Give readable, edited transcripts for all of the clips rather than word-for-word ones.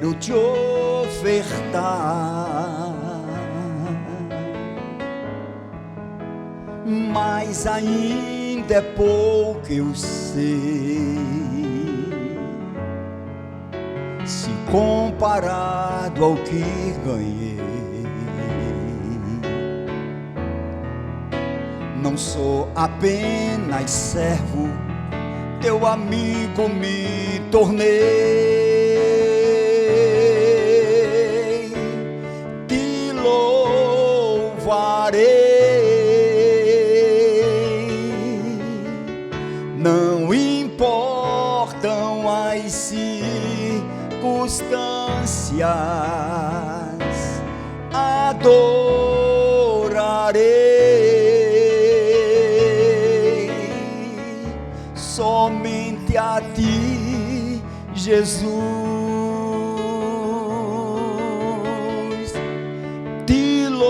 quero te ofertar, mas ainda é pouco, eu sei, se comparado ao que ganhei. Não sou apenas servo, teu amigo me tornei. Te louvarei, não importam as circunstâncias, adorarei somente a ti, Jesus. Te louvarei,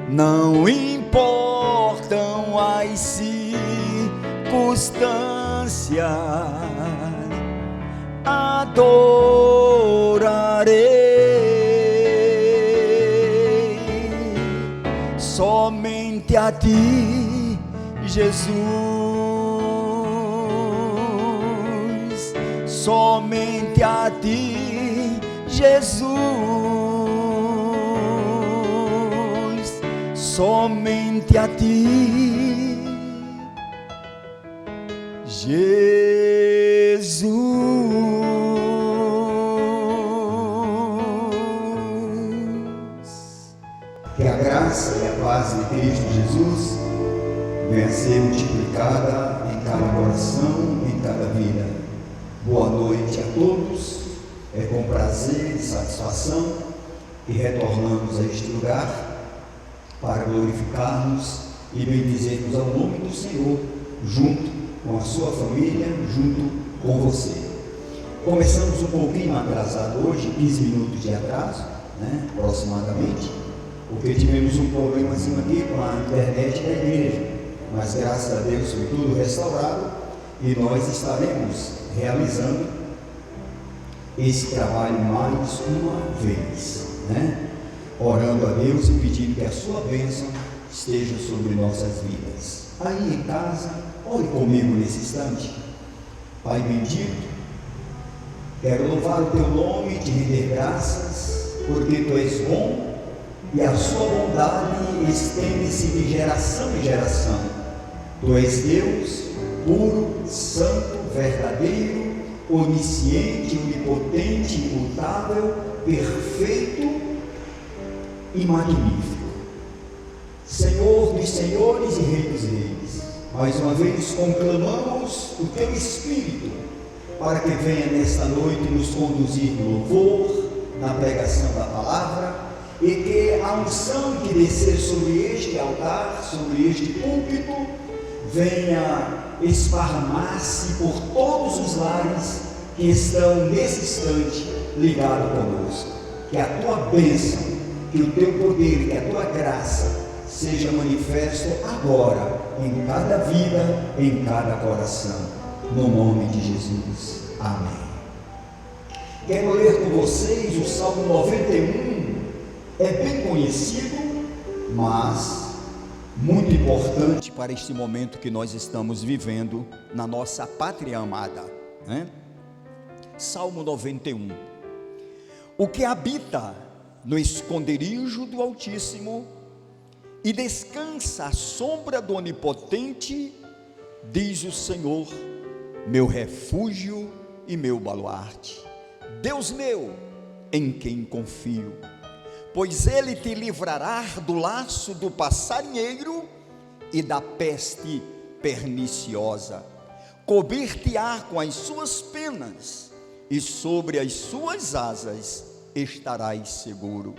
não importam as circunstâncias, adorarei somente a ti, Jesus. Somente a ti, Jesus. Somente a ti, Jesus. Que a graça e a paz de Cristo Jesus venha a ser multiplicada em cada coração, em cada vida. Boa noite a todos. É com prazer e satisfação que retornamos a este lugar para glorificarmos e bendizermos ao nome do Senhor, junto com a sua família, junto com você. Começamos um pouquinho atrasado hoje, 15 minutos de atraso, aproximadamente, porque tivemos um problemazinho aqui com a internet da igreja, mas graças a Deus foi tudo restaurado e nós estaremos realizando esse trabalho mais uma vez, orando a Deus e pedindo que a sua bênção esteja sobre nossas vidas. Aí em casa, ore comigo nesse instante. Pai bendito, quero louvar o teu nome e te render graças, porque tu és bom e a sua bondade estende-se de geração em geração. Tu és Deus puro, santo, verdadeiro, onisciente, onipotente, imutável, perfeito e magnífico. Senhor dos senhores e Rei dos reis, mais uma vez conclamamos o teu Espírito para que venha nesta noite nos conduzir no louvor, na pregação da palavra, e que a unção que descer sobre este altar, sobre este púlpito, venha esparramar-se por todos os lares que estão nesse instante ligados conosco. Que a tua bênção, que o teu poder, que a tua graça seja manifesto agora em cada vida, em cada coração, no nome de Jesus. Amém. Quero ler com vocês o Salmo 91. É bem conhecido, mas muito importante para este momento que nós estamos vivendo na nossa pátria amada, Salmo 91. O que habita no esconderijo do Altíssimo e descansa à sombra do Onipotente, diz o Senhor, meu refúgio e meu baluarte, Deus meu, em quem confio. Pois ele te livrará do laço do passarinheiro e da peste perniciosa. Cobrir-te-á com as suas penas, e sobre as suas asas estarás seguro.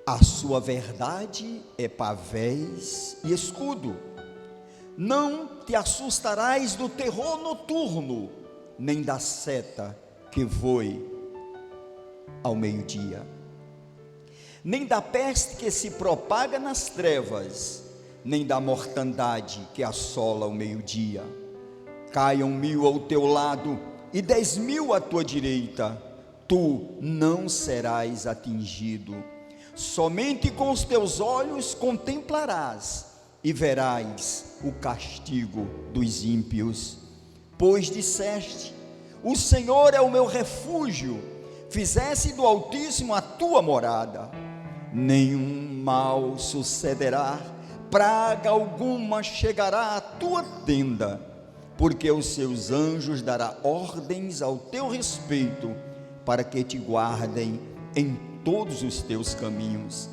A sua verdade é pavés e escudo. Não te assustarás do terror noturno, nem da seta que voe ao meio-dia, nem da peste que se propaga nas trevas, nem da mortandade que assola o meio-dia. Caiam 1000 ao teu lado e 10.000 à tua direita, tu não serás atingido. Somente com os teus olhos contemplarás e verás o castigo dos ímpios. Pois disseste: o Senhor é o meu refúgio, fizeste do Altíssimo a tua morada. Nenhum mal sucederá, praga alguma chegará à tua tenda, porque os seus anjos dará ordens ao teu respeito, para que te guardem em todos os teus caminhos.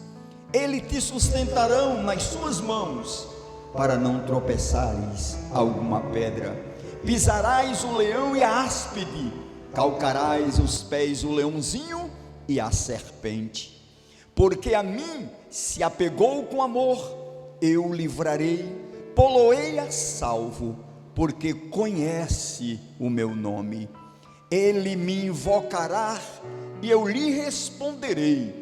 Eles te sustentarão nas suas mãos, para não tropeçares alguma pedra. Pisarás o leão e a áspide, calcarás os pés o leãozinho e a serpente. Porque a mim se apegou com amor, eu o livrarei, pô-lo-ei a salvo, porque conhece o meu nome. Ele me invocará e eu lhe responderei.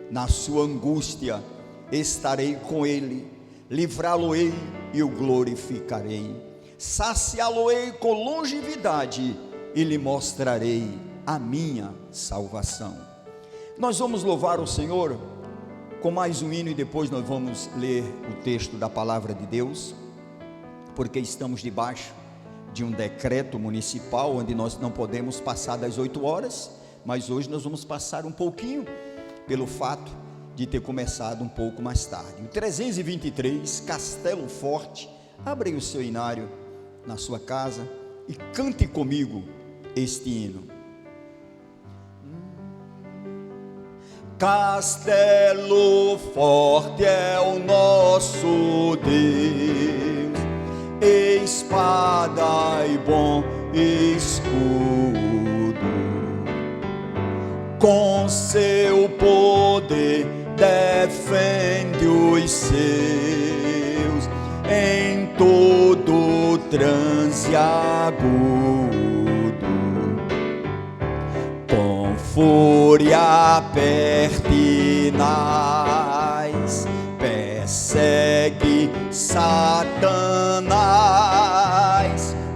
Na sua angústia estarei com ele, livrá-lo-ei e o glorificarei. Saciá-lo-ei com longevidade e lhe mostrarei a minha salvação. Nós vamos louvar o Senhor com mais um hino e depois nós vamos ler o texto da palavra de Deus, porque estamos debaixo de um decreto municipal onde nós não podemos passar das 8 horas, mas hoje nós vamos passar um pouquinho pelo fato de ter começado um pouco mais tarde. O 323, Castelo Forte. Abre aí o seu inário na sua casa e cante comigo este hino. Castelo forte é o nosso Deus, espada e bom escudo, com seu poder defende os seus em todo transe agudo. Com fúria pertinaz persegue Satanás,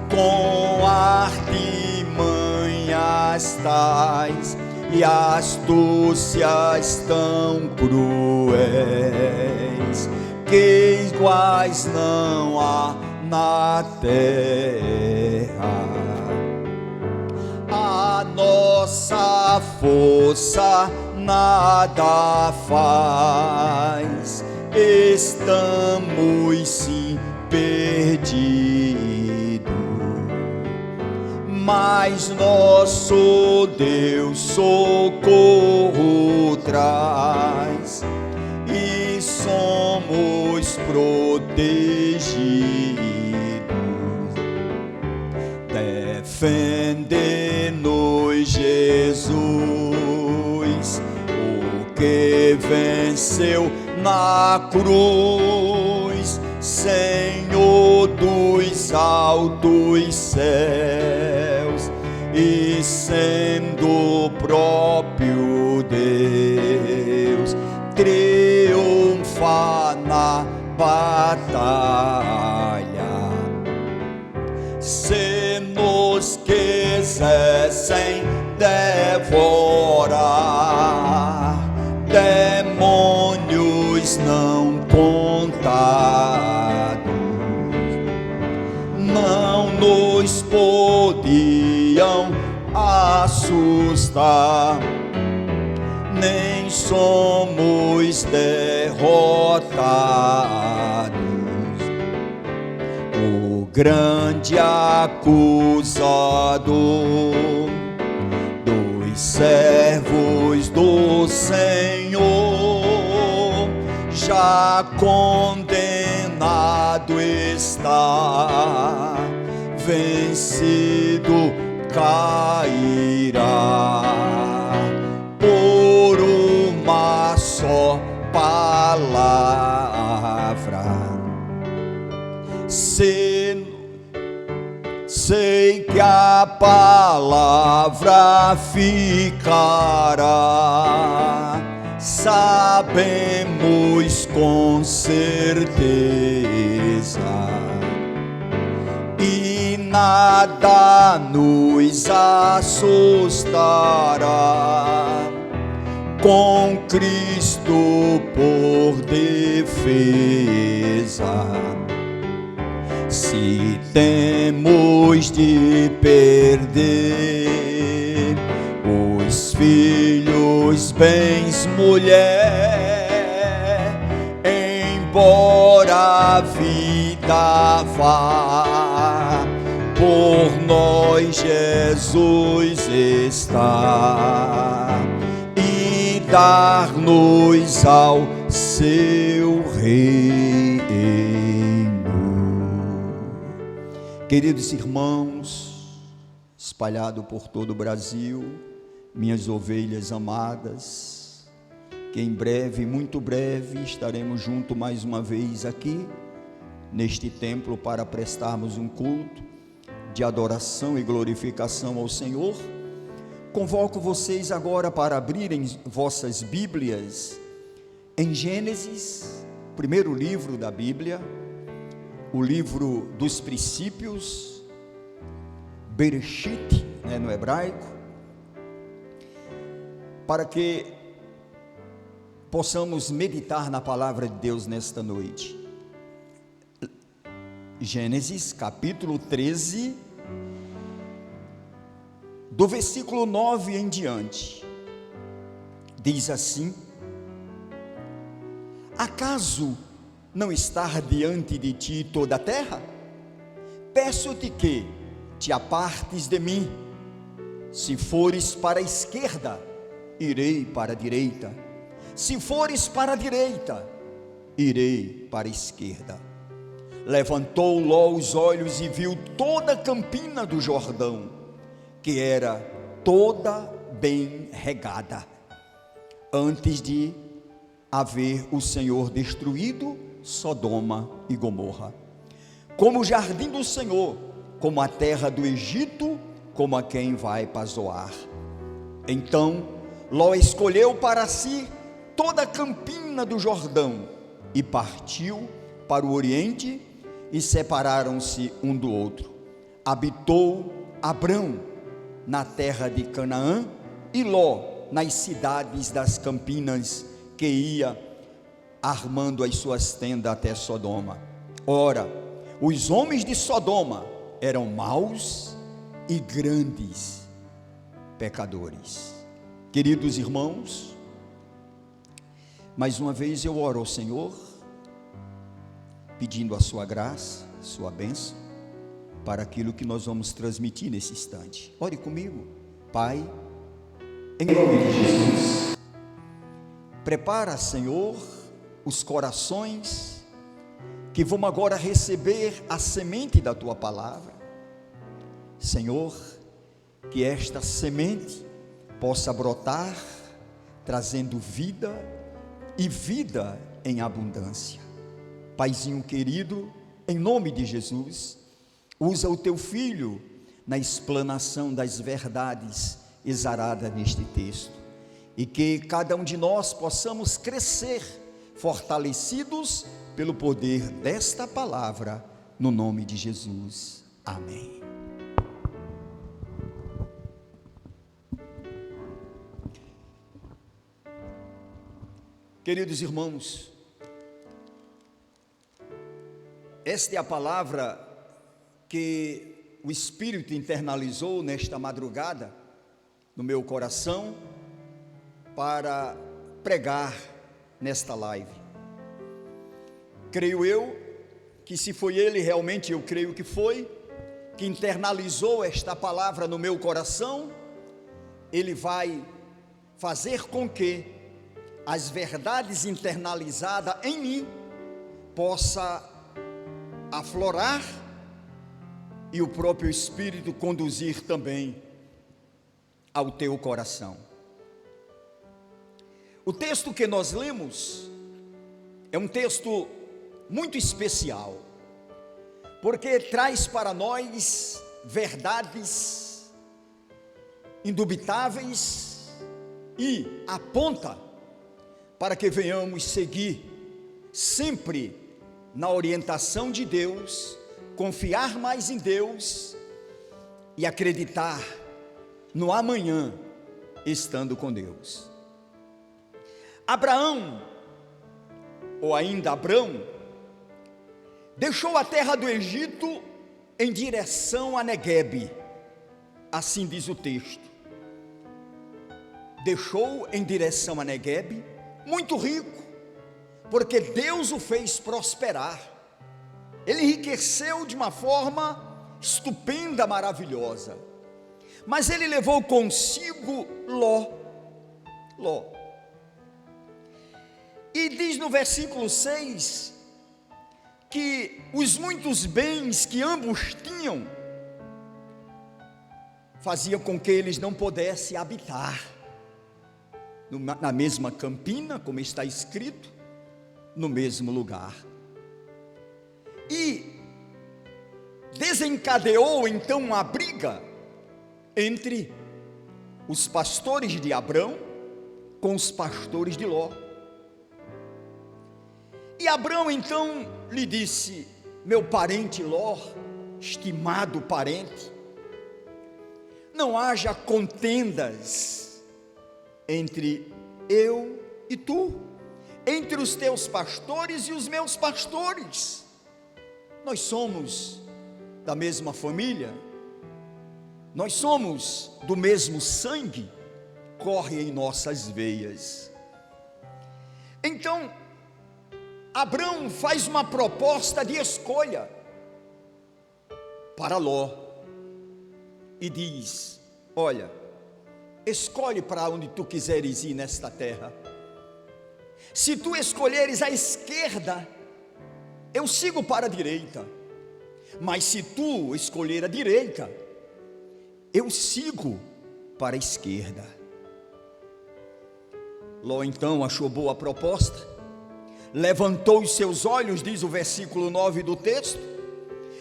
com artimanhas tais e astúcias tão cruéis, que iguais não há na terra. A nossa força nada faz, estamos sim perdidos, mas nosso Deus socorro traz e somos protegidos. Defende-nos, Jesus, o que venceu na cruz, Senhor dos altos céus, e sendo o próprio Deus, triunfa na batalha. Se nos quisessem devorar, demônios não contados não nos podiam assustar, nem somos derrotados. O grande acusador dos servos do Senhor, já condenado está, vencido cairá por uma só palavra. Sei que a palavra ficará, sabemos com certeza, e nada nos assustará, com Cristo por defesa. Se temos de perder os filhos, bens, mulher, embora a vida vá, por nós Jesus está, e dar-nos ao seu reino. Queridos irmãos, espalhado por todo o Brasil, minhas ovelhas amadas, que em breve, muito breve, estaremos juntos mais uma vez aqui, neste templo, para prestarmos um culto de adoração e glorificação ao Senhor. Convoco vocês agora para abrirem vossas Bíblias em Gênesis, primeiro livro da Bíblia, o livro dos princípios, Bereshit, no hebraico, para que possamos meditar na palavra de Deus nesta noite. Gênesis capítulo 13, do versículo 9 em diante, diz assim: acaso não está diante de ti toda a terra? Peço-te que te apartes de mim. Se fores para a esquerda, irei para a direita. Se fores para a direita, irei para a esquerda. Levantou Ló os olhos e viu toda a campina do Jordão, que era toda bem regada, antes de haver o Senhor destruído Sodoma e Gomorra, como o jardim do Senhor, como a terra do Egito, como a quem vai para Zoar. Então Ló escolheu para si toda a campina do Jordão e partiu para o oriente, e separaram-se um do outro. Habitou Abrão na terra de Canaã, e Ló nas cidades das campinas, que ia armando as suas tendas até Sodoma. Ora, os homens de Sodoma eram maus e grandes pecadores. Queridos irmãos, mais uma vez eu oro ao Senhor, pedindo a sua graça, sua bênção, para aquilo que nós vamos transmitir nesse instante. Ore comigo. Pai, em nome de Jesus, prepara, Senhor, os corações que vão agora receber a semente da tua palavra. Senhor, que esta semente possa brotar, trazendo vida e vida em abundância. Paizinho querido, em nome de Jesus, usa o teu filho na explanação das verdades exaradas neste texto, e que cada um de nós possamos crescer fortalecidos pelo poder desta palavra, no nome de Jesus. Amém. Queridos irmãos, esta é a palavra que o Espírito internalizou nesta madrugada no meu coração para pregar nesta live. Creio eu que se foi Ele, realmente eu creio que foi, que internalizou esta palavra no meu coração, Ele vai fazer com que as verdades internalizadas em mim possa aflorar e o próprio Espírito conduzir também ao teu coração. O texto que nós lemos é um texto muito especial, porque traz para nós verdades indubitáveis e aponta para que venhamos seguir sempre na orientação de Deus, confiar mais em Deus e acreditar no amanhã estando com Deus. Abraão, ou ainda Abrão, deixou a terra do Egito em direção a Neguebe, assim diz o texto. Deixou em direção a Neguebe, muito rico, porque Deus o fez prosperar. Ele enriqueceu de uma forma estupenda, maravilhosa. Mas ele levou consigo Ló. E diz no versículo 6, que os muitos bens que ambos tinham, fazia com que eles não pudessem habitar na mesma campina, como está escrito, no mesmo lugar. E desencadeou então uma briga entre os pastores de Abrão com os pastores de Ló. E Abrão então lhe disse: meu parente Ló, estimado parente, não haja contendas entre eu e tu, entre os teus pastores e os meus pastores. Nós somos da mesma família, nós somos do mesmo sangue, corre em nossas veias. Então Abrão faz uma proposta de escolha para Ló e diz: olha, escolhe para onde tu quiseres ir nesta terra. Se tu escolheres a esquerda, eu sigo para a direita, mas se tu escolher a direita, eu sigo para a esquerda. Ló então achou boa a proposta, levantou os seus olhos, diz o versículo 9 do texto.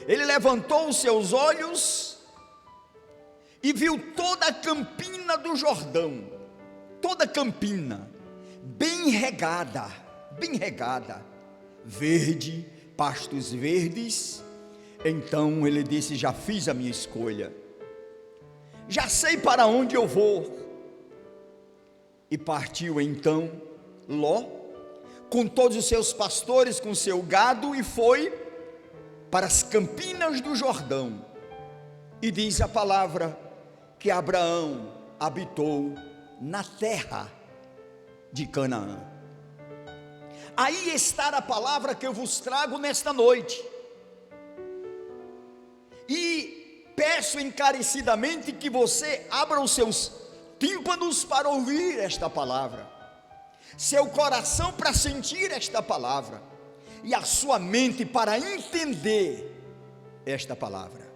Ele levantou os seus olhos e viu toda a campina do Jordão, toda a campina, bem regada, verde, pastos verdes. Então ele disse: já fiz a minha escolha, já sei para onde eu vou. E partiu então Ló, com todos os seus pastores, com seu gado, e foi para as campinas do Jordão. E diz a palavra que Abraão habitou na terra de Canaã. Aí está a palavra que eu vos trago nesta noite, e peço encarecidamente que você abra os seus tímpanos para ouvir esta palavra, seu coração para sentir esta palavra, e a sua mente para entender esta palavra.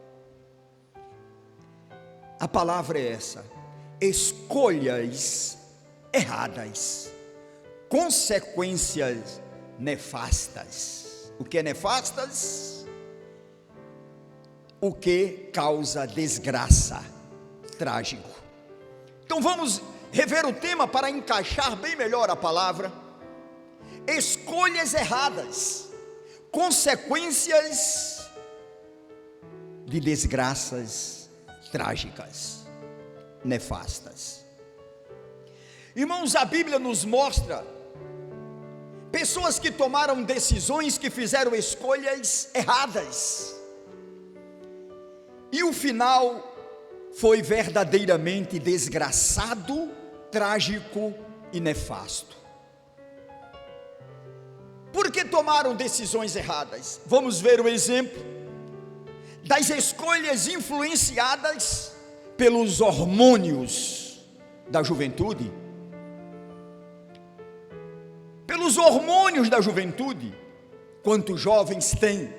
A palavra é essa: escolhas erradas, consequências nefastas. O que é nefastas? O que causa desgraça, trágico. Então vamos rever o tema para encaixar bem melhor a palavra. Escolhas erradas, consequências de desgraças trágicas, nefastas. Irmãos, a Bíblia nos mostra pessoas que tomaram decisões, que fizeram escolhas erradas, e o final foi verdadeiramente desgraçado, trágico e nefasto. Por que tomaram decisões erradas? Vamos ver o exemplo das escolhas influenciadas pelos hormônios da juventude. Pelos hormônios da juventude, quantos jovens têm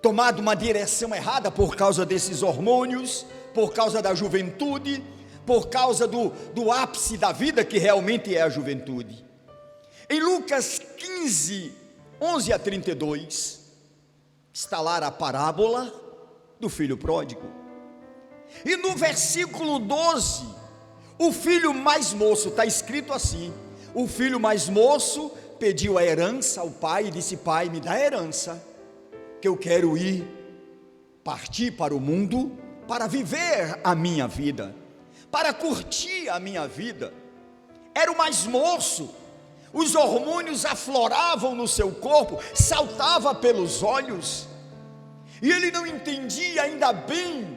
tomado uma direção errada por causa desses hormônios, por causa da juventude, por causa do ápice da vida, que realmente é a juventude. Em Lucas 15, 11 a 32, está lá a parábola do filho pródigo. E no versículo 12, o filho mais moço, está escrito assim: O filho mais moço pediu a herança ao pai e disse: pai, me dá a herança, que eu quero partir para o mundo, para viver a minha vida, para curtir a minha vida. Era o mais moço, os hormônios afloravam no seu corpo, saltava pelos olhos, e ele não entendia ainda bem,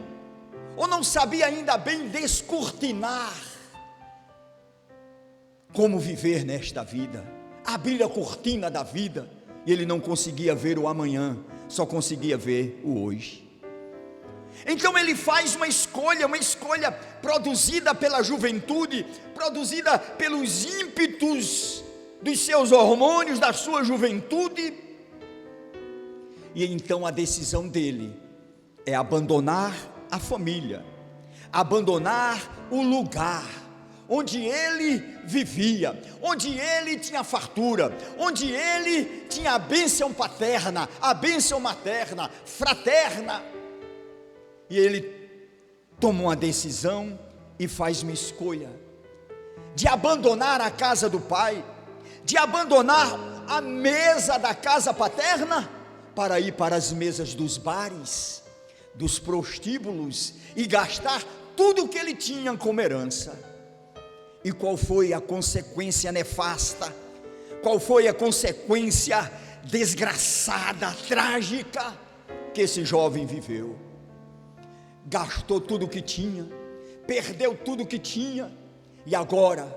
ou não sabia ainda bem descortinar como viver nesta vida, abrir a cortina da vida, e ele não conseguia ver o amanhã, só conseguia ver o hoje. Então ele faz uma escolha produzida pela juventude, produzida pelos ímpetos dos seus hormônios, da sua juventude, e então a decisão dele é abandonar a família, abandonar o lugar onde ele vivia, onde ele tinha fartura, onde ele tinha a bênção paterna, a bênção materna, fraterna, e ele toma uma decisão e faz uma escolha, de abandonar a casa do pai, de abandonar a mesa da casa paterna, para ir para as mesas dos bares, dos prostíbulos, e gastar tudo o que ele tinha como herança. E qual foi a consequência nefasta? Qual foi a consequência desgraçada, trágica, que esse jovem viveu? Gastou tudo o que tinha, perdeu tudo o que tinha, e agora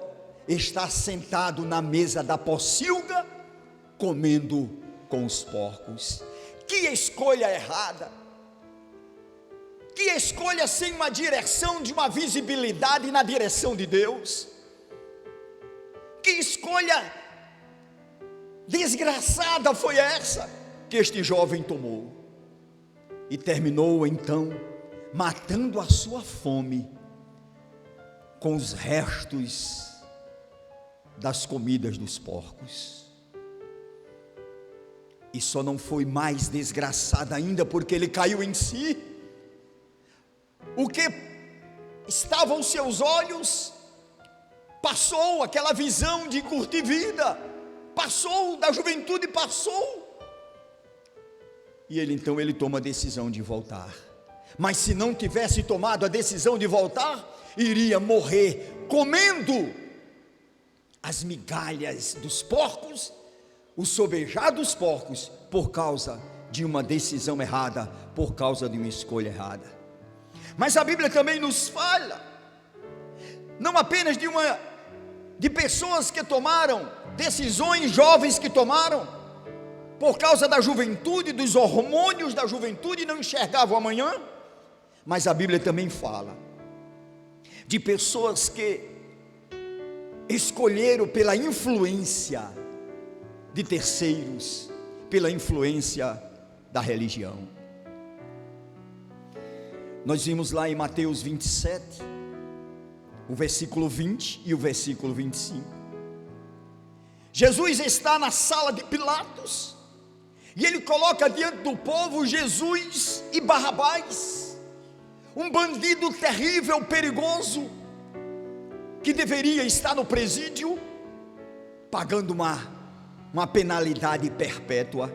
está sentado na mesa da pocilga, comendo com os porcos. Que escolha errada! Que escolha sem uma direção, de uma visibilidade na direção de Deus. Que escolha desgraçada foi essa que este jovem tomou, e terminou então matando a sua fome com os restos das comidas dos porcos. E só não foi mais desgraçada ainda, porque ele caiu em si. O que estava aos seus olhos passou, aquela visão de curtir vida passou, da juventude passou, e então ele toma a decisão de voltar. Mas se não tivesse tomado a decisão de voltar, iria morrer comendo as migalhas dos porcos, o sobejar dos porcos, por causa de uma decisão errada, por causa de uma escolha errada. Mas a Bíblia também nos fala, não apenas de pessoas que tomaram decisões, jovens que tomaram, por causa da juventude, dos hormônios da juventude, e não enxergavam amanhã, mas a Bíblia também fala de pessoas que escolheram pela influência de terceiros, pela influência da religião. Nós vimos lá em Mateus 27, o versículo 20 e o versículo 25. Jesus está na sala de Pilatos, e ele coloca diante do povo Jesus e Barrabás, um bandido terrível, perigoso, que deveria estar no presídio, pagando uma penalidade perpétua.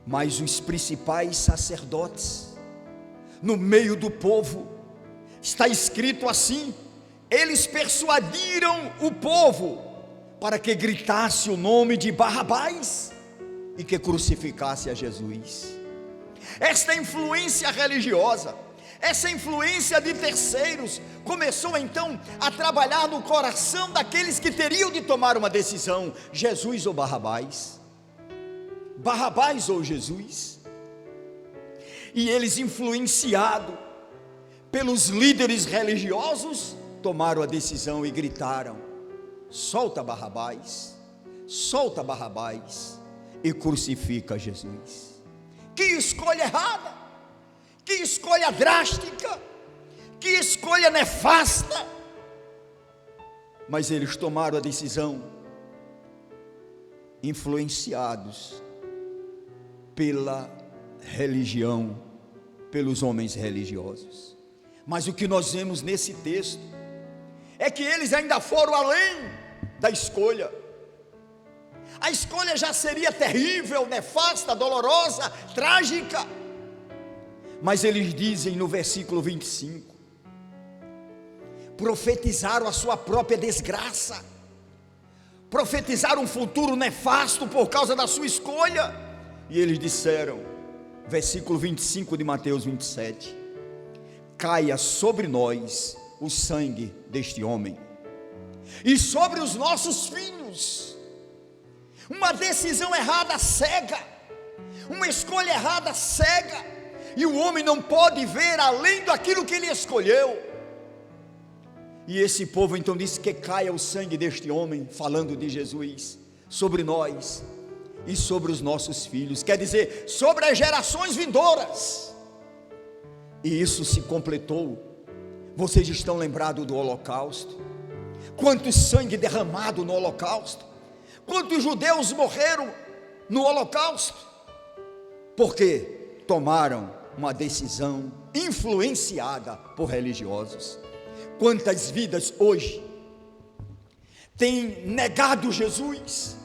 Mas os principais sacerdotes, no meio do povo, está escrito assim, eles persuadiram o povo para que gritasse o nome de Barrabás e que crucificasse a Jesus. Esta influência religiosa, essa influência de terceiros, começou então a trabalhar no coração daqueles que teriam de tomar uma decisão: Jesus ou Barrabás? Barrabás ou Jesus? E eles, influenciados pelos líderes religiosos, tomaram a decisão e gritaram: solta Barrabás, e crucifica Jesus. Que escolha errada, que escolha drástica, que escolha nefasta. Mas eles tomaram a decisão, influenciados pela religião, pelos homens religiosos. Mas o que nós vemos nesse texto é que eles ainda foram além da escolha. A escolha já seria terrível, nefasta, dolorosa, trágica. Mas eles dizem no versículo 25, profetizaram a sua própria desgraça, profetizaram um futuro nefasto por causa da sua escolha. E eles disseram, versículo 25 de Mateus 27, caia sobre nós o sangue deste homem, e sobre os nossos filhos. Uma decisão errada cega, uma escolha errada cega, e o homem não pode ver além daquilo que ele escolheu. E esse povo então disse que caia o sangue deste homem, falando de Jesus, sobre nós e sobre os nossos filhos, quer dizer, sobre as gerações vindouras. E isso se completou. Vocês estão lembrados do holocausto? Quanto sangue derramado no holocausto, quantos judeus morreram no holocausto, porque tomaram uma decisão influenciada por religiosos. Quantas vidas hoje têm negado Jesus,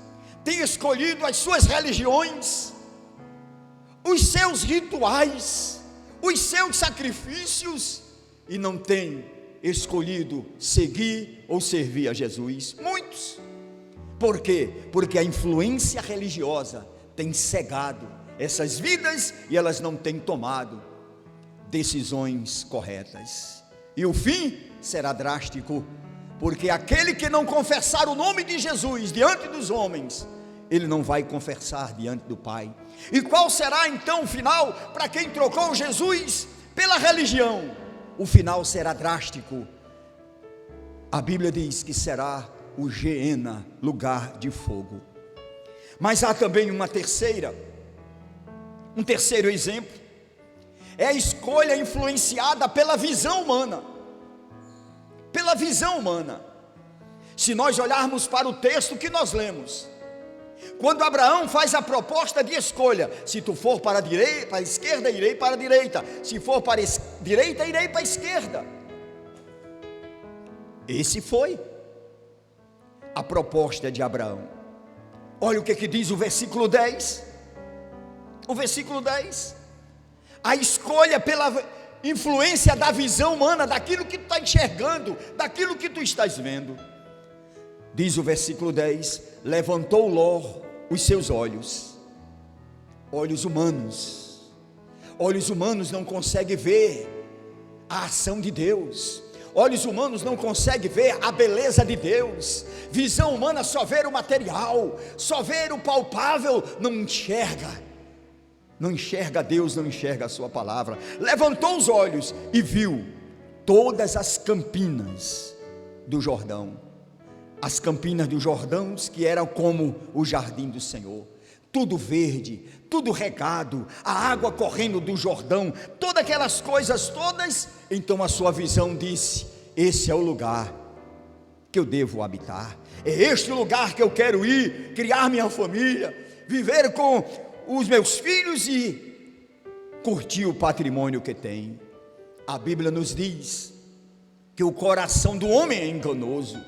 têm escolhido as suas religiões, os seus rituais, os seus sacrifícios, e não têm escolhido seguir ou servir a Jesus. Muitos. Por quê? Porque a influência religiosa tem cegado essas vidas e elas não têm tomado decisões corretas. E o fim será drástico, porque aquele que não confessar o nome de Jesus diante dos homens, ele não vai confessar diante do Pai. E qual será então o final para quem trocou Jesus pela religião? O final será drástico. A Bíblia diz que será o Geena, lugar de fogo. Mas há também um terceiro exemplo, é a escolha influenciada pela visão humana. Pela visão humana. Se nós olharmos para o texto que nós lemos, quando Abraão faz a proposta de escolha, se tu for para a direita, para a esquerda, irei para a direita, se for para a direita, irei para a esquerda. Esse foi a proposta de Abraão. Olha o que diz o versículo 10. O versículo 10. A escolha pela influência da visão humana, daquilo que tu está enxergando, daquilo que tu estás vendo. Diz o versículo 10, levantou Ló os seus olhos humanos. Olhos humanos não conseguem ver a ação de Deus. Olhos humanos não conseguem ver a beleza de Deus. Visão humana só vê o material, só vê o palpável, não enxerga. Não enxerga Deus, não enxerga a sua palavra. Levantou os olhos e viu todas as campinas do Jordão. As campinas do Jordão, que eram como o jardim do Senhor. Tudo verde, tudo regado, a água correndo do Jordão, todas aquelas coisas todas. Então a sua visão disse: esse é o lugar que eu devo habitar. É este lugar que eu quero ir, criar minha família, viver com os meus filhos e curtir o patrimônio que tem. A Bíblia nos diz que o coração do homem é enganoso,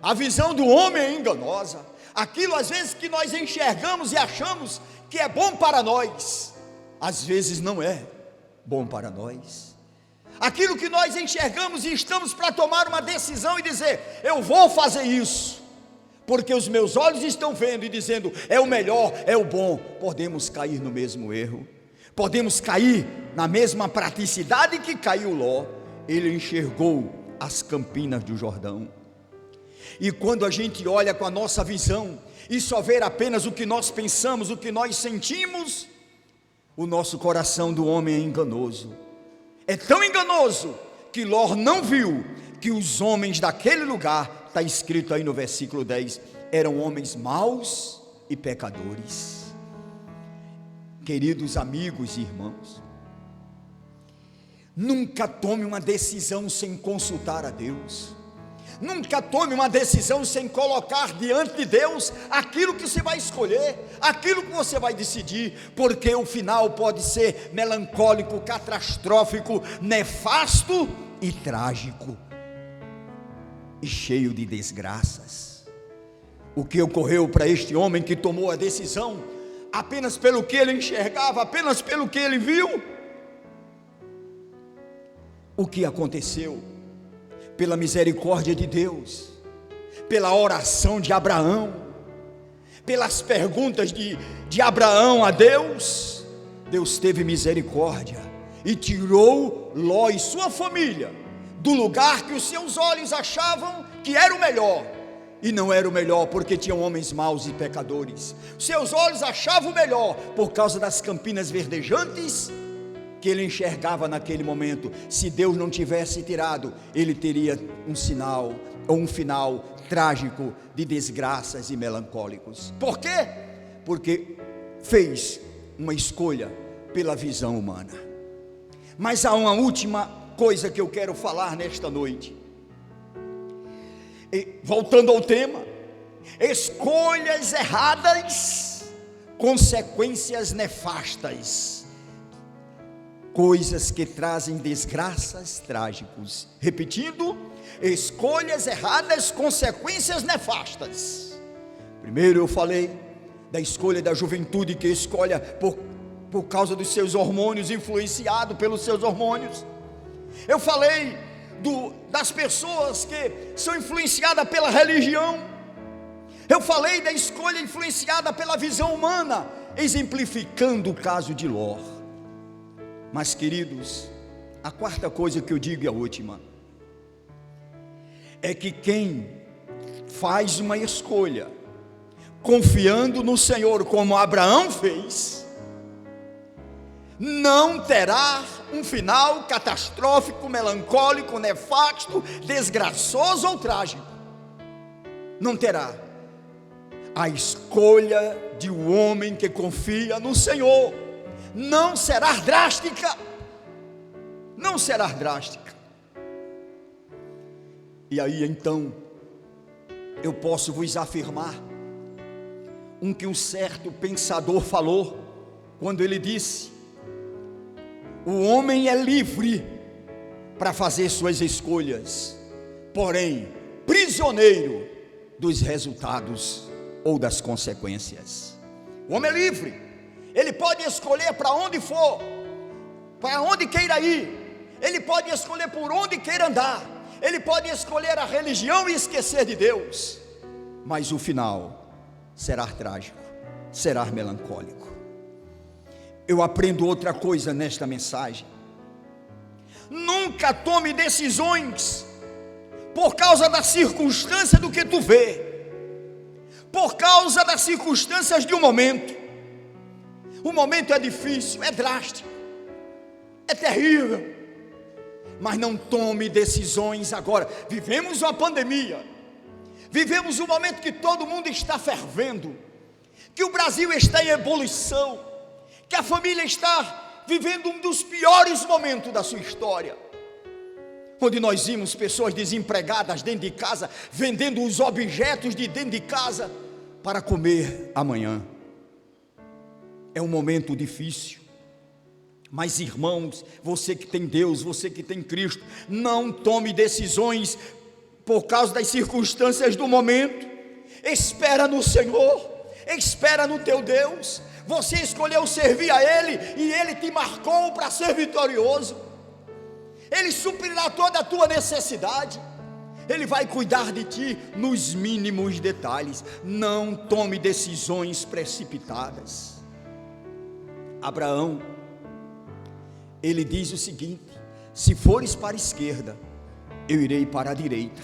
a visão do homem é enganosa. Aquilo às vezes que nós enxergamos e achamos que é bom para nós, às vezes não é bom para nós. Aquilo que nós enxergamos e estamos para tomar uma decisão e dizer: eu vou fazer isso, porque os meus olhos estão vendo e dizendo é o melhor, é o bom. Podemos cair no mesmo erro, podemos cair na mesma praticidade que caiu Ló. Ele enxergou as campinas do Jordão. E quando a gente olha com a nossa visão e só ver apenas o que nós pensamos, o que nós sentimos, o nosso coração do homem é enganoso. É tão enganoso que Ló não viu que os homens daquele lugar, está escrito aí no versículo 10, eram homens maus e pecadores. Queridos amigos e irmãos, nunca tome uma decisão sem consultar a Deus. Nunca tome uma decisão sem colocar diante de Deus aquilo que você vai escolher, aquilo que você vai decidir, porque o final pode ser melancólico, catastrófico, nefasto e trágico. e cheio de desgraças. O que ocorreu para este homem que tomou a decisão apenas pelo que ele enxergava, apenas pelo que ele viu? O que aconteceu? Pela misericórdia de Deus, pela oração de Abraão, pelas perguntas de Abraão a Deus, Deus teve misericórdia e tirou Ló e sua família do lugar que os seus olhos achavam que era o melhor, e não era o melhor porque tinham homens maus e pecadores. Seus olhos achavam o melhor por causa das campinas verdejantes que ele enxergava naquele momento. Se Deus não tivesse tirado, ele teria um sinal ou um final trágico de desgraças e melancólicos. Por quê? Porque fez uma escolha pela visão humana. Mas há uma última coisa que eu quero falar nesta noite. E, voltando ao tema, escolhas erradas, consequências nefastas, coisas que trazem desgraças trágicos. Repetindo, escolhas erradas, consequências nefastas. Primeiro eu falei da escolha da juventude, que escolhe por causa dos seus hormônios, influenciado pelos seus hormônios. Eu falei das pessoas que são influenciadas pela religião. Eu falei da escolha influenciada pela visão humana, exemplificando o caso de Ló. Mas, queridos, a quarta coisa que eu digo e a última é que quem faz uma escolha confiando no Senhor, como Abraão fez, não terá um final catastrófico, melancólico, nefasto, desgraçoso ou trágico. Não terá. A escolha de um homem que confia no Senhor não será drástica. Não será drástica. E aí então eu posso vos afirmar que um certo pensador falou quando ele disse: o homem é livre para fazer suas escolhas, porém prisioneiro dos resultados ou das consequências. O homem é livre, ele pode escolher para onde for, para onde queira ir, ele pode escolher por onde queira andar, ele pode escolher a religião e esquecer de Deus, mas o final será trágico, será melancólico. Eu aprendo outra coisa nesta mensagem: nunca tome decisões por causa da circunstância do que tu vê, por causa das circunstâncias de um momento. O momento é difícil, é drástico, é terrível, mas não tome decisões agora. Vivemos uma pandemia, vivemos um momento que todo mundo está fervendo, que o Brasil está em ebulição, que a família está vivendo um dos piores momentos da sua história, onde nós vimos pessoas desempregadas dentro de casa, vendendo os objetos de dentro de casa para comer amanhã. É um momento difícil, mas irmãos, você que tem Deus, você que tem Cristo, não tome decisões por causa das circunstâncias do momento. Espera no Senhor, espera no teu Deus. Você escolheu servir a Ele e Ele te marcou para ser vitorioso. Ele suprirá toda a tua necessidade. Ele vai cuidar de ti nos mínimos detalhes. Não tome decisões precipitadas. Abraão, ele diz o seguinte: se fores para a esquerda, eu irei para a direita.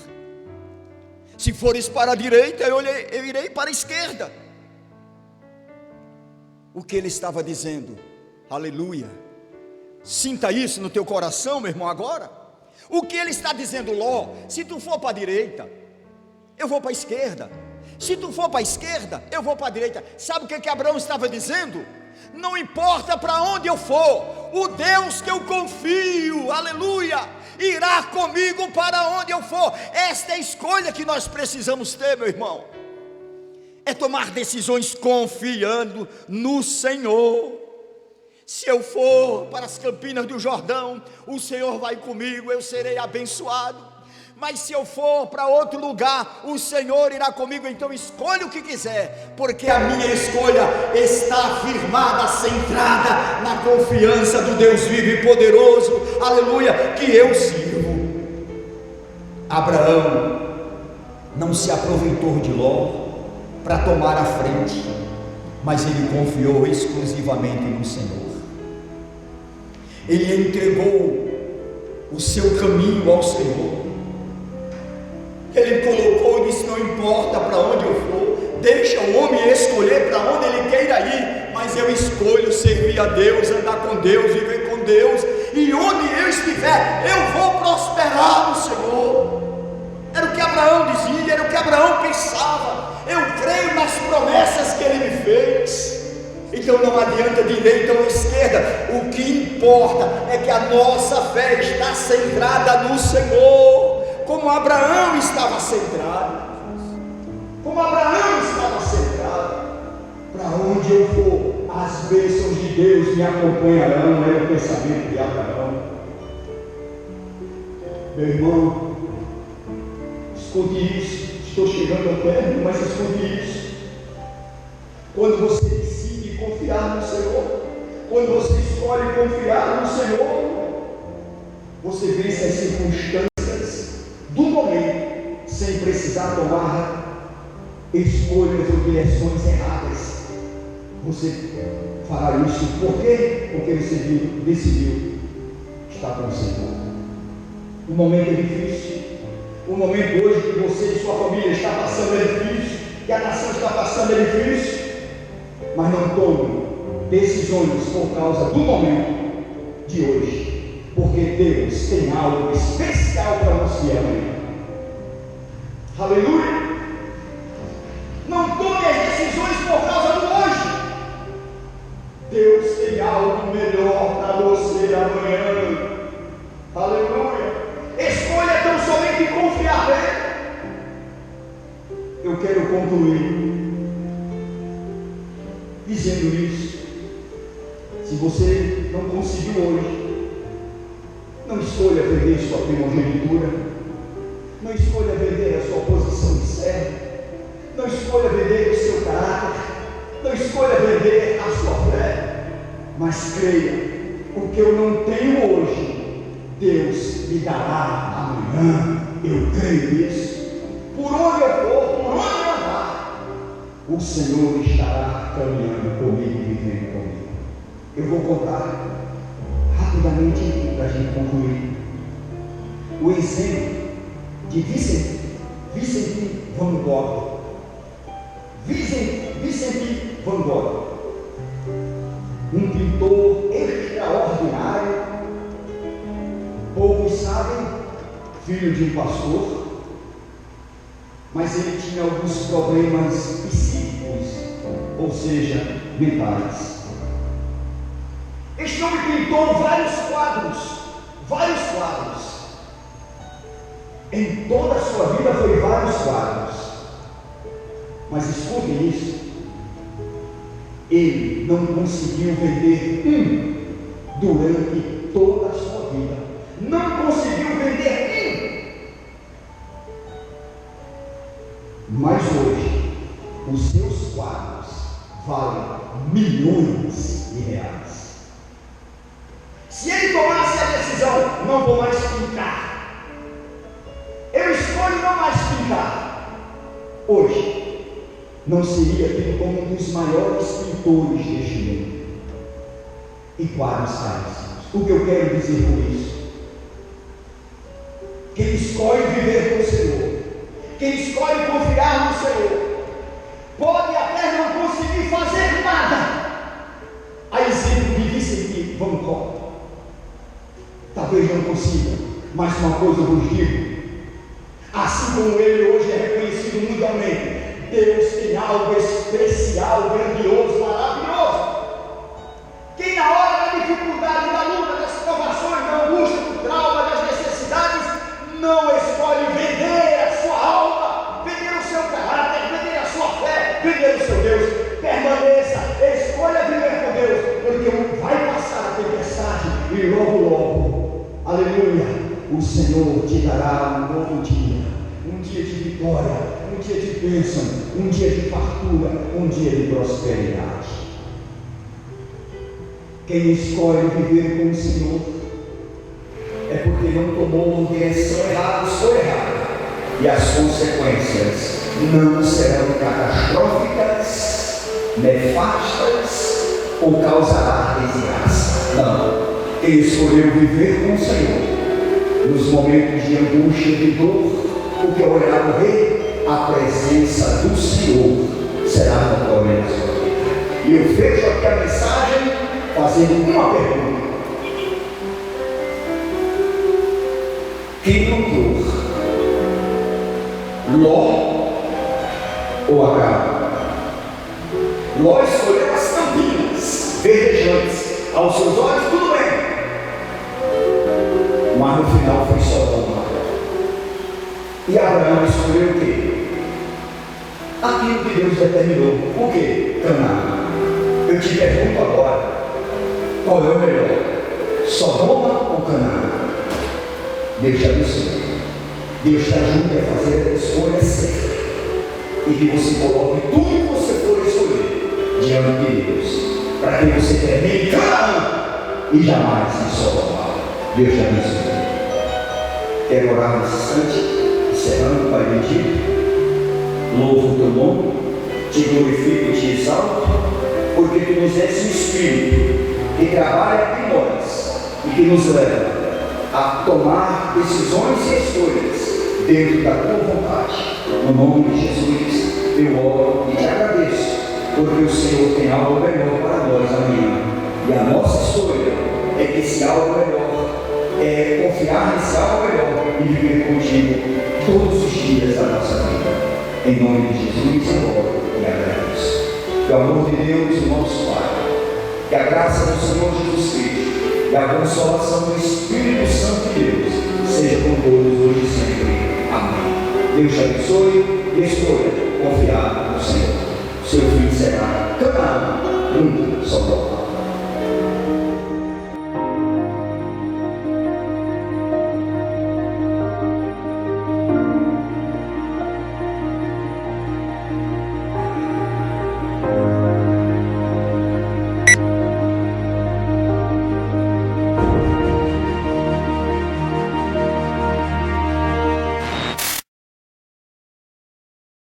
Se fores para a direita, eu irei para a esquerda. O que ele estava dizendo? Aleluia. Sinta isso no teu coração, meu irmão, agora. O que ele está dizendo: Ló, se tu for para a direita, eu vou para a esquerda. Se tu for para a esquerda, eu vou para a direita. Sabe o que Abraão estava dizendo? Não importa para onde eu for, o Deus que eu confio, aleluia, irá comigo para onde eu for. Esta é a escolha que nós precisamos ter, meu irmão. É tomar decisões confiando no Senhor. Se eu for para as campinas do Jordão, o Senhor vai comigo, eu serei abençoado. mas se eu for para outro lugar, o Senhor irá comigo. Então escolha o que quiser, porque a minha escolha está firmada, centrada na confiança do Deus vivo e poderoso, aleluia, que eu sirvo. Abraão não se aproveitou de Ló para tomar a frente, mas ele confiou exclusivamente no Senhor. Ele entregou o seu caminho ao Senhor. Ele colocou e disse: não importa para onde eu for, deixa o homem escolher para onde ele queira ir, mas eu escolho servir a Deus, andar com Deus, viver com Deus, e onde eu estiver, eu vou prosperar no Senhor. Era o que Abraão dizia, era o que Abraão pensava. Eu creio nas promessas que ele me fez. Então não adianta direita ou esquerda, o que importa é que a nossa fé está centrada no Senhor, como Abraão estava centrado. Como Abraão estava centrado. Para onde eu for, as bênçãos de Deus me acompanharão, era o pensamento de Abraão. Meu irmão, escute isso, estou chegando ao término, mas escute isso. Quando você decide confiar no Senhor, quando você escolhe confiar no Senhor, você vence as circunstâncias do momento, sem precisar tomar escolhas ou direções erradas. Você fará isso, por quê? Porque você decidiu estar com o Senhor. O momento é difícil, o momento hoje que você e sua família está passando é difícil, que a nação está passando é difícil, mas não tome decisões por causa do momento de hoje, porque Deus tem algo especial para você amanhã. Aleluia! Não tome as decisões por causa do hoje. Deus tem algo melhor para você amanhã. Aleluia! Escolha tão somente confiar nele. Eu quero concluir dizendo isso. Se você não conseguiu hoje, não escolha vender sua primogenitura, não escolha vender a sua posição de servo, não escolha vender o seu caráter, não escolha vender a sua fé, mas creia, o que eu não tenho hoje, Deus me dará amanhã. Eu creio nisso. Por onde eu for, por onde eu andar, o Senhor estará caminhando comigo e vivendo comigo. Eu vou contar rapidamente para a gente concluir o exemplo de Vincent Van Gogh. Vincent Van Gogh, um pintor extraordinário, poucos sabem, filho de um pastor, mas ele tinha alguns problemas psíquicos, ou seja, mentais. Este homem pintou vários quadros. Em toda a sua vida foi vários quadros. Mas escutem isso, ele não conseguiu vender um durante toda a sua vida. Não conseguiu vender um. Mas hoje, os seus quadros valem milhões de reais. Se ele tomasse a decisão, não vou mais pintar, eu escolho não mais pintar, hoje não seria tido como um dos maiores pintores deste mundo. E quadros caríssimos. O que eu quero dizer com isso? Quem escolhe viver com o Senhor, quem escolhe confiar no Senhor, pode até não conseguir fazer nada. A exemplo de Vincent Van Gogh, talvez não consiga, mas uma coisa eu vos digo: assim como ele hoje é reconhecido mundialmente, Deus tem algo especial, grandioso, maravilhoso. Quem na hora da dificuldade, da luta, das provações, da angústia, do trauma, das necessidades, não escolhe vender a sua alma, vender o seu caráter, vender a sua fé, vender o seu Deus, permaneça, escolha viver com Deus, porque vai passar a tempestade e logo, aleluia, o Senhor te dará um novo dia, um dia de vitória, um dia de bênção, um dia de fartura, um dia de prosperidade. Quem escolhe viver com o Senhor é porque não tomou direção errada, escolha errada, e as consequências não serão catastróficas, nefastas ou causará desgraça. Não. Quem escolheu viver com o Senhor nos momentos de angústia e de dor, porque ao olhar o Rei, a presença do Senhor será notória na sua vida. E eu fecho aqui a mensagem fazendo uma pergunta: quem lucrou? Ló ou Acabe? Ló escolheu as campinas verdejantes, aos seus olhos tudo bem, mas no final foi Sodoma. E Abraão escolheu o quê? Aquilo que Deus determinou. O quê? Canaã. Eu te pergunto agora, qual é o melhor? Sodoma ou Canaã? Deus te abençoe. Deus te ajude a fazer a escolha certa, e que você coloque tudo que você for escolher diante de Deus, para que você termine em Canaã e jamais em Sodoma. Deus te abençoe. Quero orar nesse instante, encerrando, Pai bendito. Louvo o teu nome, te glorifico e te exalto, porque tu nos és um Espírito que trabalha em nós e que nos leva a tomar decisões e escolhas dentro da tua vontade. No nome de Jesus, eu oro e te agradeço, porque o Senhor tem algo melhor para nós amanhã. E a nossa escolha é que esse algo melhor, é confiar nesse algo melhor e viver contigo todos os dias da nossa vida. Em nome de Jesus, eu oro e agradeço. Que o amor de Deus, o nosso Pai, que a graça do Senhor Jesus Cristo e a consolação do Espírito Santo de Deus seja com todos hoje e sempre. Amém. Deus te abençoe e escolha confiar no Senhor. Seu fim será Canaã, nunca Sodoma.